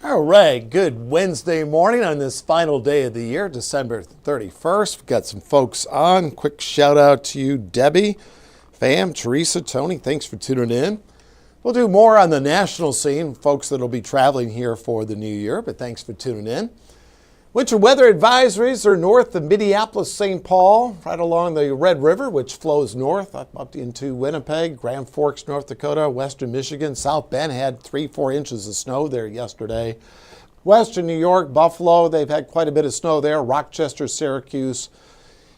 All right, good Wednesday morning on this final day of the year, December 31st. We've got some folks on. Quick shout out to you, Debbie, Fam, Teresa, Tony. Thanks for tuning in. We'll do more on the national scene, folks that will be traveling here for the new year, but thanks for tuning in. Winter weather advisories are north of Minneapolis, St. Paul, right along the Red River, which flows north up into Winnipeg, Grand Forks, North Dakota, western Michigan. South Bend had 3-4 inches of snow there yesterday. Western New York, Buffalo, they've had quite a bit of snow there. Rochester, Syracuse,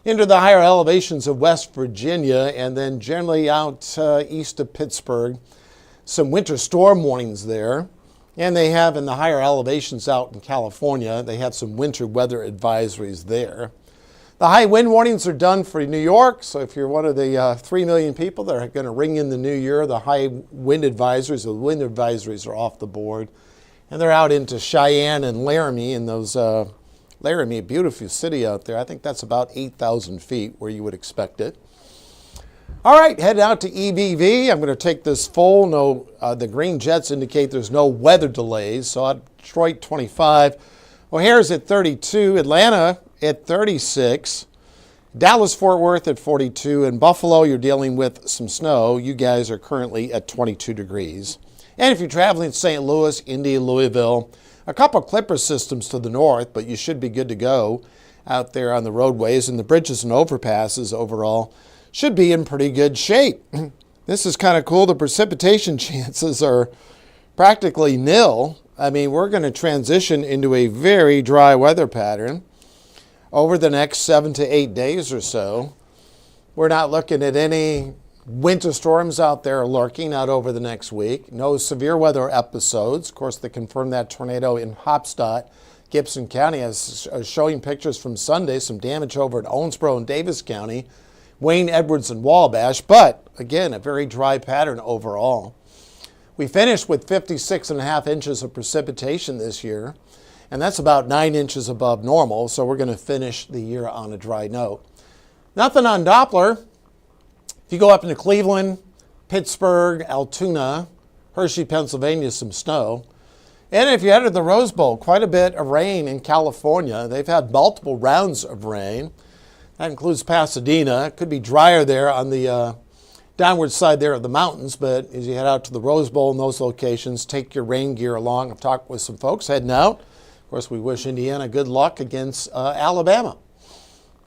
into the higher elevations of West Virginia, and then generally out east of Pittsburgh. Some winter storm warnings there. And they have in the higher elevations out in California, they have some winter weather advisories there. The high wind warnings are done for New York. So if you're one of the 3 million people that are going to ring in the new year, the high wind advisories are off the board. And they're out into Cheyenne and Laramie, and those Laramie, a beautiful city out there. I think that's about 8,000 feet where you would expect it. All right, heading out to EBV. I'm going to take this full. The green jets indicate there's no weather delays. So at Detroit, 25. O'Hare's at 32. Atlanta at 36. Dallas-Fort Worth at 42. In Buffalo, you're dealing with some snow. You guys are currently at 22 degrees. And if you're traveling to St. Louis, Indy, Louisville, a couple Clipper systems to the north, but you should be good to go out there on the roadways. And the bridges and overpasses overall should be in pretty good shape. This is kind of cool. The precipitation chances are practically nil. I mean, we're going to transition into a very dry weather pattern over the next 7 to 8 days or so. We're not looking at any winter storms out there lurking out over the next week. No severe weather episodes. Of course, they confirmed that tornado in Hopstadt, Gibson County. I was showing pictures from Sunday, some damage over at Owensboro and Davis County. Wayne, Edwards, and Wabash, but again, a very dry pattern overall. We finished with 56.5 inches of precipitation this year, and that's about 9 inches above normal, so we're going to finish the year on a dry note. Nothing on Doppler. If you go up into Cleveland, Pittsburgh, Altoona, Hershey, Pennsylvania, some snow. And if you head to the Rose Bowl, quite a bit of rain in California. They've had multiple rounds of rain. That includes Pasadena. It could be drier there on the downward side there of the mountains, but as you head out to the Rose Bowl in those locations, take your rain gear along. I've talked with some folks heading out. Of course, we wish Indiana good luck against Alabama.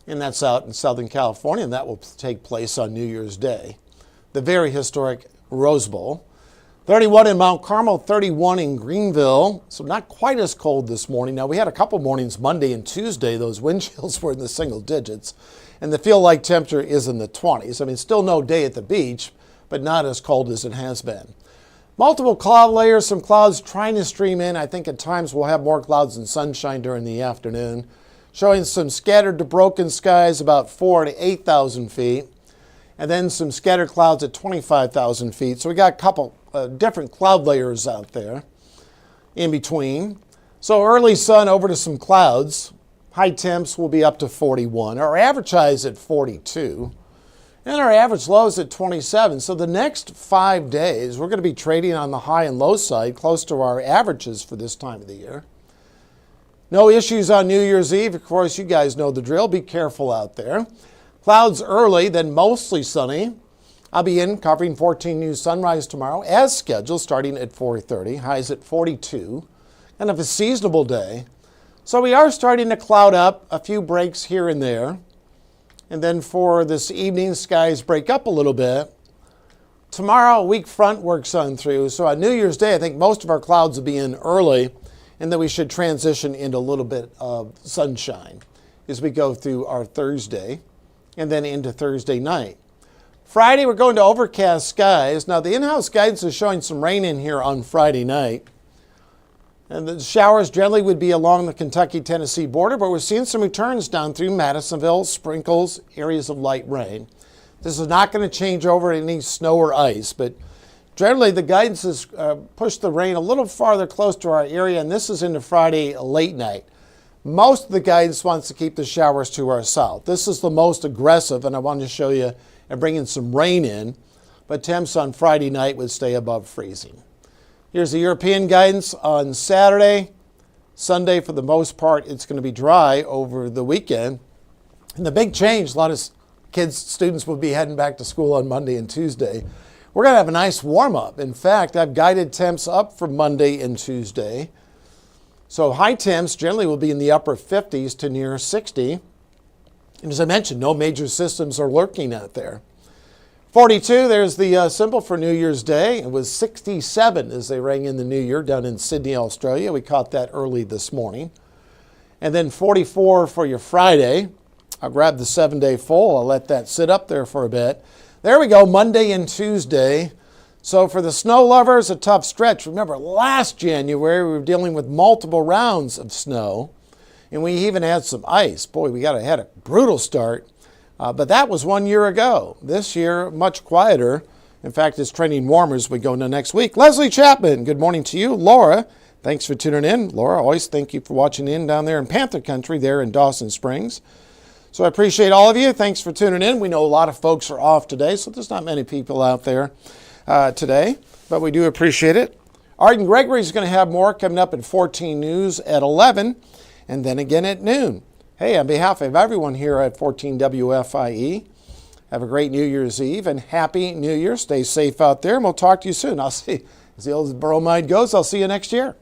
And that's out in Southern California, and that will take place on New Year's Day. The very historic Rose Bowl. 31 in Mount Carmel, 31 in Greenville. So not quite as cold this morning. Now, we had a couple mornings Monday and Tuesday. Those wind chills were in the single digits. And the feel-like temperature is in the 20s. I mean, still no day at the beach, but not as cold as it has been. Multiple cloud layers, some clouds trying to stream in. I think at times we'll have more clouds than sunshine during the afternoon. Showing some scattered to broken skies about 4,000 to 8,000 feet. And then some scattered clouds at 25,000 feet. So we got a couple different cloud layers out there in between. So early sun over to some clouds. High temps will be up to 41. Our average high is at 42. And our average low is at 27. So the next 5 days, we're going to be trading on the high and low side, close to our averages for this time of the year. No issues on New Year's Eve. Of course, you guys know the drill. Be careful out there. Clouds early, then mostly sunny. I'll be in covering 14 News Sunrise tomorrow as scheduled, starting at 4:30. Highs at 42. Kind of a seasonable day. So we are starting to cloud up, a few breaks here and there. And then for this evening, skies break up a little bit. Tomorrow, a weak front works on through. So on New Year's Day, I think most of our clouds will be in early, and then we should transition into a little bit of sunshine as we go through our Thursday and then into Thursday night. Friday, we're going to overcast skies. Now, the in-house guidance is showing some rain in here on Friday night. And the showers generally would be along the Kentucky-Tennessee border, but we're seeing some returns down through Madisonville, sprinkles, areas of light rain. This is not going to change over any snow or ice, but generally the guidance has pushed the rain a little farther close to our area, and this is into Friday late night. Most of the guidance wants to keep the showers to our south. This is the most aggressive, and I wanted to show you and bring in some rain in, but temps on Friday night would stay above freezing. Here's the European guidance on Saturday. Sunday, for the most part, it's going to be dry over the weekend. And the big change, a lot of students will be heading back to school on Monday and Tuesday. We're going to have a nice warm-up. In fact, I've guided temps up for Monday and Tuesday. So high temps generally will be in the upper 50s to near 60. And as I mentioned, no major systems are lurking out there. 42, there's the symbol for New Year's Day. It was 67 as they rang in the new year down in Sydney, Australia. We caught that early this morning. And then 44 for your Friday. I'll grab the 7-day full. I'll let that sit up there for a bit. There we go, Monday and Tuesday. So for the snow lovers, a tough stretch. Remember, last January, we were dealing with multiple rounds of snow, and we even had some ice. Boy, we had a brutal start. But that was 1 year ago. This year, much quieter. In fact, it's trending warmer as we go into next week. Leslie Chapman, good morning to you. Laura, thanks for tuning in. Laura, always thank you for watching in down there in Panther Country there in Dawson Springs. So I appreciate all of you. Thanks for tuning in. We know a lot of folks are off today, so there's not many people out there today, but we do appreciate it. Arden Gregory is going to have more coming up at 14 News at 11, and then again at noon. Hey, on behalf of everyone here at 14 WFIE, have a great New Year's Eve and Happy New Year. Stay safe out there, and we'll talk to you soon. I'll see, as the old bromide goes, I'll see you next year.